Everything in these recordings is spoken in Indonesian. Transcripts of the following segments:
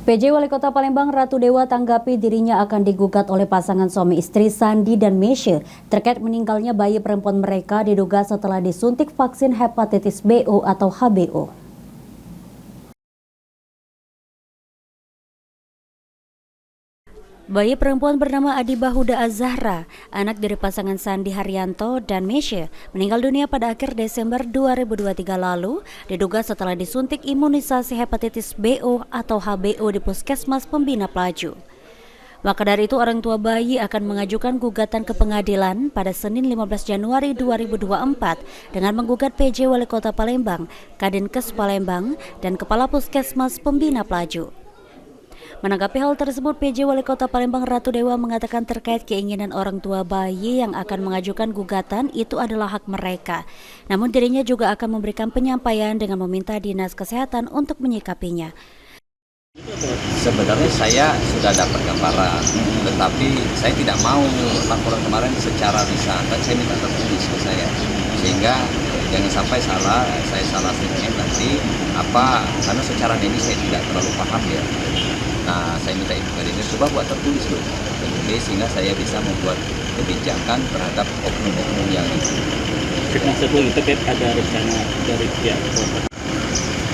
PJ Wali Kota Palembang Ratu Dewa tanggapi dirinya akan digugat oleh pasangan suami istri Sandi dan Meisya terkait meninggalnya bayi perempuan mereka diduga setelah disuntik vaksin hepatitis BO atau HBO. Bayi perempuan bernama Adibah Huda Az-Zahra, anak dari pasangan Sandi Haryanto dan Meisya, meninggal dunia pada akhir Desember 2023 lalu, diduga setelah disuntik imunisasi hepatitis BO atau HBO di Puskesmas Pembina Pelaju. Maka dari itu orang tua bayi akan mengajukan gugatan ke pengadilan pada Senin 15 Januari 2024 dengan menggugat PJ Wali Kota Palembang, Kadinkes Palembang, dan Kepala Puskesmas Pembina Pelaju. Menanggapi hal tersebut, PJ Wali Kota Palembang Ratu Dewa mengatakan terkait keinginan orang tua bayi yang akan mengajukan gugatan itu adalah hak mereka. Namun dirinya juga akan memberikan penyampaian dengan meminta Dinas Kesehatan untuk menyikapinya. Sebenarnya saya sudah dapat gambaran, tetapi saya tidak mau laporan kemarin secara lisan, dan saya minta tertulis ke saya, sehingga jangan sampai saya salah statement nanti karena secara medis saya tidak terlalu paham ya. Nah, saya minta ibu ini coba buat tertulis loh, sehingga saya bisa membuat kebijakan terhadap oknum-oknum yang itu. Maksud lo itu kayak ada rencana dari pihak kota,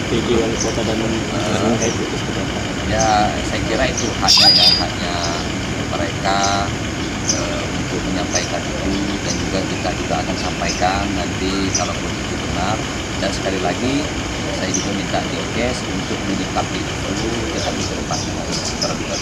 PJ Wali Kota dan terkait itu seperti. Ya, saya kira itu haknya mereka untuk menyampaikan itu, dan juga kita juga akan sampaikan nanti kalau itu benar. Dan sekali lagi saya juga minta Dinkes untuk menyikapi itu, tetapi ke depannya terbuka.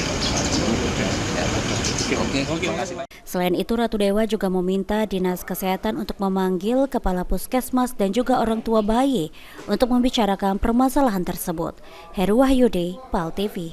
Oke, terima kasih. Selain itu, Ratu Dewa juga meminta Dinas Kesehatan untuk memanggil Kepala Puskesmas dan juga orang tua bayi untuk membicarakan permasalahan tersebut. Heru Wahyudi, PAL TV.